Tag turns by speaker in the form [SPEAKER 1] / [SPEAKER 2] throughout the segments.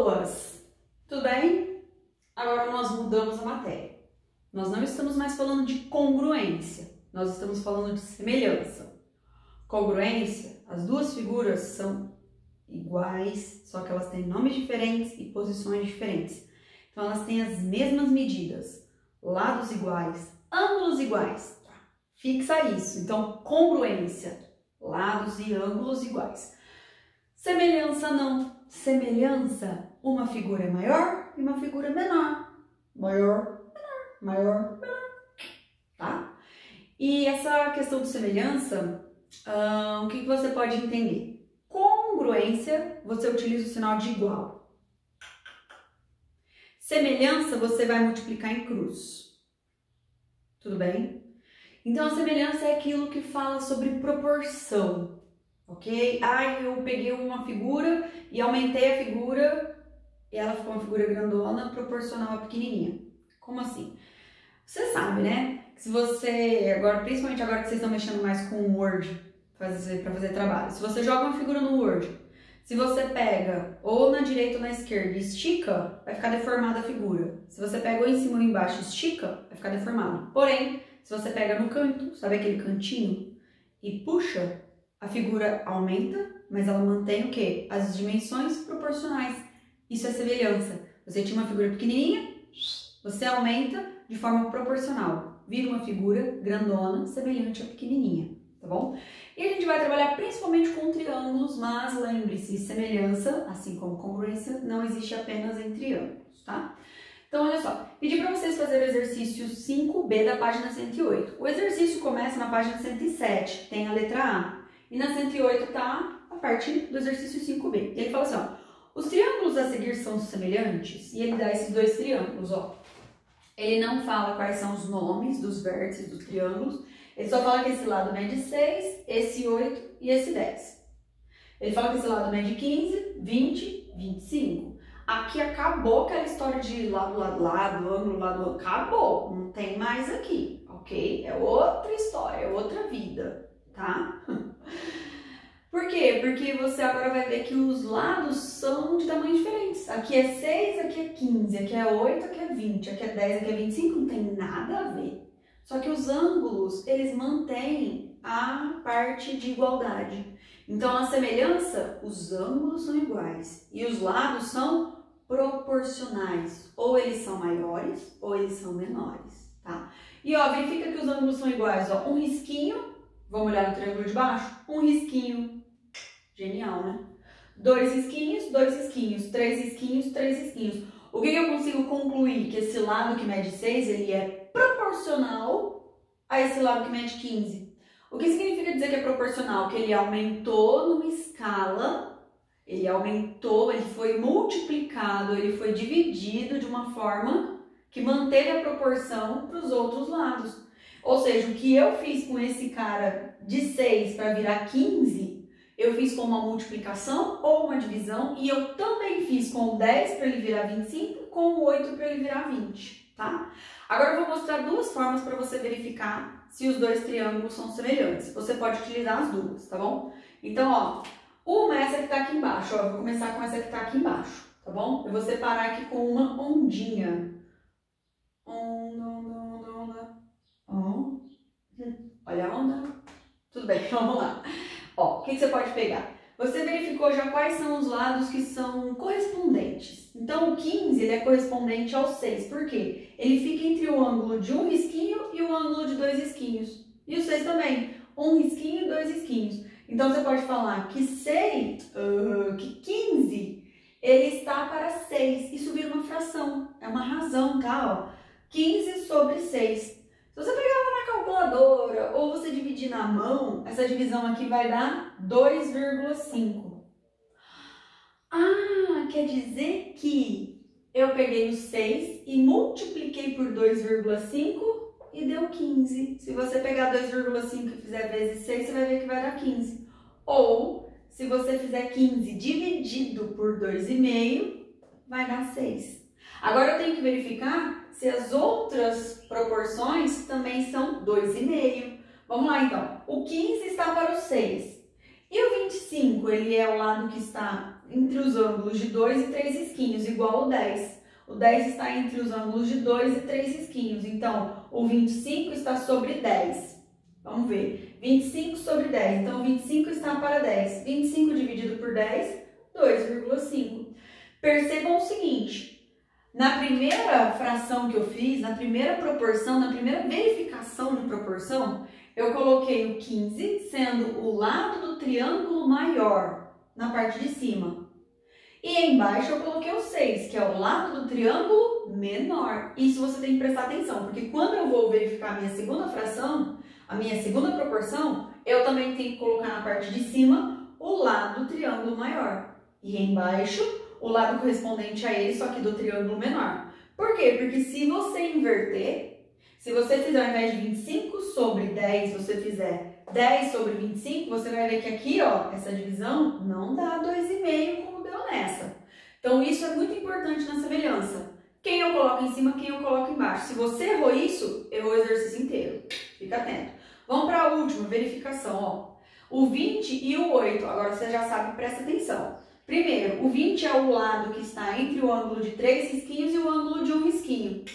[SPEAKER 1] Boas! Tudo bem? Agora nós mudamos a matéria. Nós não estamos mais falando de congruência, nós estamos falando de semelhança. Congruência, as duas figuras são iguais, só que elas têm nomes diferentes e posições diferentes. Então elas têm as mesmas medidas, lados iguais, ângulos iguais. Fixa isso. Então, congruência, lados e ângulos iguais. Semelhança não. Semelhança, uma figura é maior e uma figura é menor. Maior, menor, maior, menor. Tá? E essa questão de semelhança, o que você pode entender? Congruência, você utiliza o sinal de igual. Semelhança, você vai multiplicar em cruz. Tudo bem? Então, a semelhança é aquilo que fala sobre proporção, ok? Eu peguei uma figura e aumentei a figura e ela ficou uma figura grandona proporcional à pequenininha. Como assim? Você sabe, né? Que se você, principalmente agora que vocês estão mexendo mais com o Word para fazer trabalho, se você joga uma figura no Word, se você pega ou na direita ou na esquerda e estica, vai ficar deformada a figura. Se você pega ou em cima ou embaixo e estica, vai ficar deformado. Porém, se você pega no canto, sabe aquele cantinho, e puxa, a figura aumenta, mas ela mantém o quê? As dimensões proporcionais. Isso é semelhança. Você tinha uma figura pequenininha, você aumenta de forma proporcional. Vira uma figura grandona, semelhante à pequenininha, tá bom? E a gente vai trabalhar principalmente com triângulos, mas lembre-se, semelhança, assim como congruência, não existe apenas em triângulos, tá? Então, olha só, pedi para vocês fazerem o exercício 5B da página 108. O exercício começa na página 107, tem a letra A. E na 108 está a parte do exercício 5B. E ele fala assim, ó, os triângulos a seguir são semelhantes, e ele dá esses dois triângulos, ó. Ele não fala quais são os nomes dos vértices dos triângulos, ele só fala que esse lado mede 6, esse 8 e esse 10. Ele fala que esse lado mede 15, 20, 25. Aqui acabou aquela história de lado, ângulo, acabou. Não tem mais aqui, ok? É outra história, é outra vida, tá? Por quê? Porque você agora vai ver que os lados são de tamanhos diferentes. Aqui é 6, aqui é 15, aqui é 8, aqui é 20, aqui é 10, aqui é 25, não tem nada a ver. Só que os ângulos, eles mantêm a parte de igualdade. Então, na semelhança, os ângulos são iguais e os lados são proporcionais. Ou eles são maiores ou eles são menores, tá? E, ó, verifica que os ângulos são iguais, ó. Um risquinho, vamos olhar no triângulo de baixo? Um risquinho. Genial, né? Dois risquinhos, três risquinhos, três risquinhos. O que eu consigo concluir? Que esse lado que mede 6, ele é proporcional a esse lado que mede 15. O que significa dizer que é proporcional? Que ele aumentou numa escala, ele aumentou, ele foi multiplicado, ele foi dividido de uma forma que manteve a proporção para os outros lados. Ou seja, o que eu fiz com esse cara de 6 para virar 15, eu fiz com uma multiplicação ou uma divisão, e eu também fiz com o 10 para ele virar 25, com o 8 para ele virar 20, tá? Agora eu vou mostrar duas formas para você verificar se os dois triângulos são semelhantes. Você pode utilizar as duas, tá bom? Então, ó, uma é essa que tá aqui embaixo, ó, eu vou começar com essa que tá aqui embaixo, tá bom? Eu vou separar aqui com uma ondinha. Onda. Olha a onda. Tudo bem, vamos lá. Ó, o que você pode pegar? Você verificou já quais são os lados que são correspondentes. Então, o 15 ele é correspondente ao 6. Por quê? Ele fica entre o ângulo de um risquinho e o ângulo de dois risquinhos. E o 6 também. Um risquinho e dois risquinhos. Então, você pode falar que 15, ele está para 6. Isso vira uma fração. É uma razão, tá? Ó, 15 sobre 6. Se você pegar lá na calculadora ou você dividir na mão, essa divisão aqui vai dar 2,5. Quer dizer que eu peguei o 6 e multipliquei por 2,5 e deu 15. Se você pegar 2,5 e fizer vezes 6, você vai ver que vai dar 15. Ou, se você fizer 15 dividido por 2,5, vai dar 6. Agora eu tenho que verificar se as outras proporções também são 2,5. Vamos lá então. O 15 está para o 6. E o 25, ele é o lado que está entre os ângulos de 2 e 3 risquinhos, igual ao 10. O 10 está entre os ângulos de 2 e 3 risquinhos. Então, o 25 está sobre 10. Vamos ver. 25 sobre 10. Então, 25 está para 10. 25 dividido por 10, 2,5. Percebam o seguinte. Na primeira fração que eu fiz, na primeira proporção, na primeira verificação de proporção, eu coloquei o 15 sendo o lado do triângulo maior na parte de cima. E embaixo eu coloquei o 6, que é o lado do triângulo menor. Isso você tem que prestar atenção, porque quando eu vou verificar a minha segunda fração, a minha segunda proporção, eu também tenho que colocar na parte de cima o lado do triângulo maior. E embaixo, o lado correspondente a ele, só que do triângulo menor. Por quê? Porque se você inverter, se você fizer ao invés de 25 sobre 10, você fizer 10 sobre 25, você vai ver que aqui, ó, essa divisão não dá 2,5 como deu nessa. Então, isso é muito importante na semelhança. Quem eu coloco em cima, quem eu coloco embaixo. Se você errou isso, errou o exercício inteiro. Fica atento. Vamos para a última verificação, ó. O 20 e o 8. Agora você já sabe, presta atenção. Primeiro, o 20 é o lado que está entre o ângulo de 3 risquinhos e o ângulo de 1 risquinho.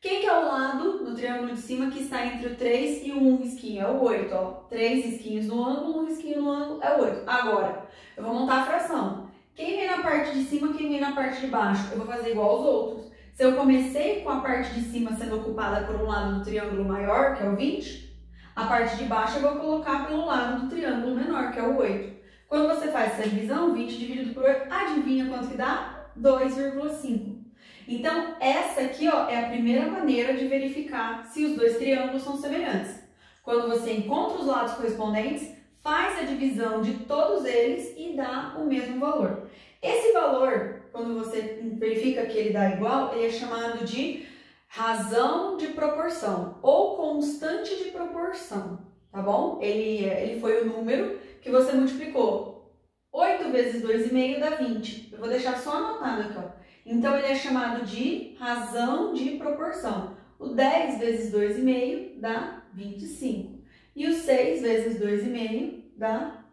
[SPEAKER 1] Quem que é o lado no triângulo de cima que está entre o 3 e o 1 risquinho? É o 8, ó. 3 risquinhos no ângulo, 1 risquinho no ângulo, é o 8. Agora, eu vou montar a fração. Quem vem na parte de cima, quem vem na parte de baixo? Eu vou fazer igual aos outros. Se eu comecei com a parte de cima sendo ocupada por um lado do triângulo maior, que é o 20, a parte de baixo eu vou colocar pelo lado do triângulo menor, que é o 8. Quando você faz essa divisão, 20 dividido por 8, adivinha quanto que dá? 2,5. Então, essa aqui, ó, é a primeira maneira de verificar se os dois triângulos são semelhantes. Quando você encontra os lados correspondentes, faz a divisão de todos eles e dá o mesmo valor. Esse valor, quando você verifica que ele dá igual, ele é chamado de razão de proporção ou constante de proporção, tá bom? Ele foi o número que você multiplicou. 8 vezes 2,5 dá 20. Eu vou deixar só anotado aqui, ó. Então, ele é chamado de razão de proporção. O 10 vezes 2,5 dá 25. E o 6 vezes 2,5 dá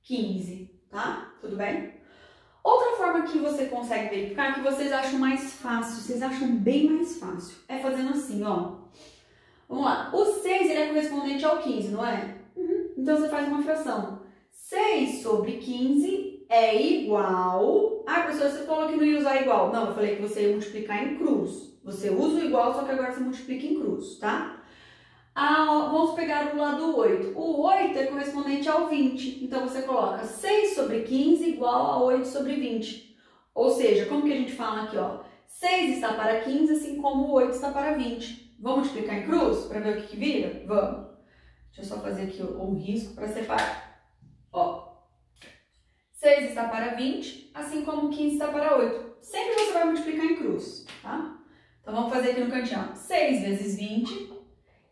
[SPEAKER 1] 15, tá? Tudo bem? Outra forma que você consegue verificar, que vocês acham mais fácil, vocês acham bem mais fácil, é fazendo assim, ó. Vamos lá. O 6, ele é correspondente ao 15, não é? Então, você faz uma fração. 6 sobre 15 é igual... Ah, professor, você falou que não ia usar igual. Não, eu falei que você ia multiplicar em cruz. Você usa o igual, só que agora você multiplica em cruz, tá? Vamos pegar o lado 8. O 8 é correspondente ao 20. Então, você coloca 6 sobre 15 igual a 8 sobre 20. Ou seja, como que a gente fala aqui, ó? 6 está para 15, assim como o 8 está para 20. Vamos multiplicar em cruz para ver o que vira? Vamos. Deixa eu só fazer aqui um risco para separar. Ó. 6 está para 20, assim como 15 está para 8. Sempre você vai multiplicar em cruz, tá? Então, vamos fazer aqui no cantinho, ó. 6 vezes 20,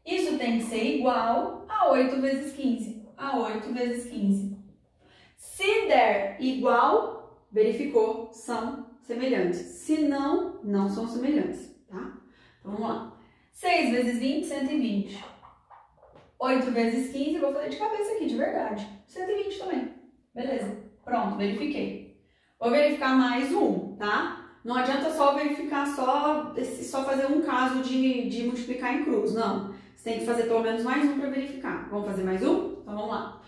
[SPEAKER 1] isso tem que ser igual a 8 vezes 15. A 8 vezes 15. Se der igual, verificou, são semelhantes. Se não, não são semelhantes, tá? Então, vamos lá. 6 vezes 20, 120. 8 vezes 15, eu vou fazer de cabeça aqui, de verdade. 120 também. Beleza. Pronto, verifiquei. Vou verificar mais um, tá? Não adianta só verificar, só fazer um caso de multiplicar em cruz, não. Você tem que fazer pelo menos mais um para verificar. Vamos fazer mais um? Então, vamos lá.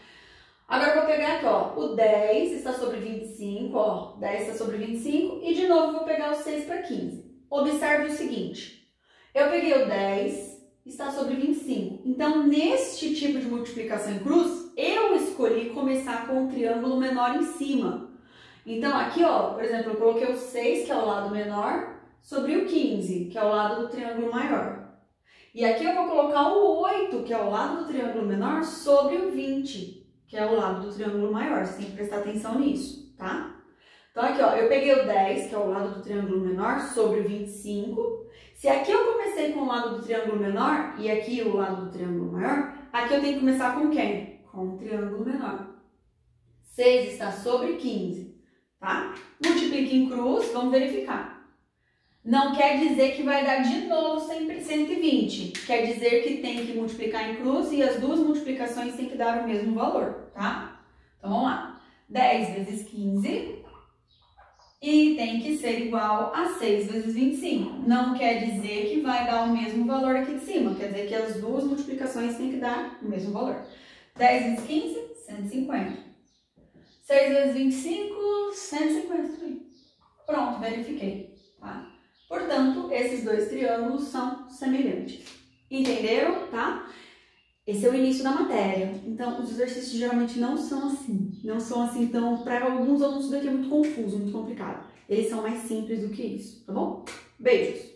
[SPEAKER 1] Agora, eu vou pegar aqui, ó, o 10 está sobre 25, ó, 10 está sobre 25, e de novo vou pegar o 6 para 15. Observe o seguinte, eu peguei o 10, está sobre 25. Então, neste tipo de multiplicação em cruz, eu escolhi começar com o triângulo menor em cima. Então, aqui, ó, por exemplo, eu coloquei o 6, que é o lado menor, sobre o 15, que é o lado do triângulo maior. E aqui eu vou colocar o 8, que é o lado do triângulo menor, sobre o 20, que é o lado do triângulo maior. Você tem que prestar atenção nisso, tá? Então, aqui, ó, eu peguei o 10, que é o lado do triângulo menor, sobre o 25. Se aqui eu comecei com o lado do triângulo menor e aqui o lado do triângulo maior, aqui eu tenho que começar com quem? Com o triângulo menor. 6 está sobre 15, tá? Multiplique em cruz, vamos verificar. Não quer dizer que vai dar de novo sempre 120. Quer dizer que tem que multiplicar em cruz e as duas multiplicações têm que dar o mesmo valor, tá? Então, vamos lá. 10 vezes 15 e tem que ser igual a 6 vezes 25. Não quer dizer que vai dar o mesmo valor aqui de cima, quer dizer que as duas multiplicações têm que dar o mesmo valor. 10 vezes 15, 150. 6 vezes 25, 150 também. Pronto, verifiquei. Tá? Portanto, esses dois triângulos são semelhantes. Entenderam? Tá? Esse é o início da matéria. Então, os exercícios geralmente não são assim. Não são assim, então, para alguns alunos isso daqui é muito confuso, muito complicado. Eles são mais simples do que isso, tá bom? Beijos!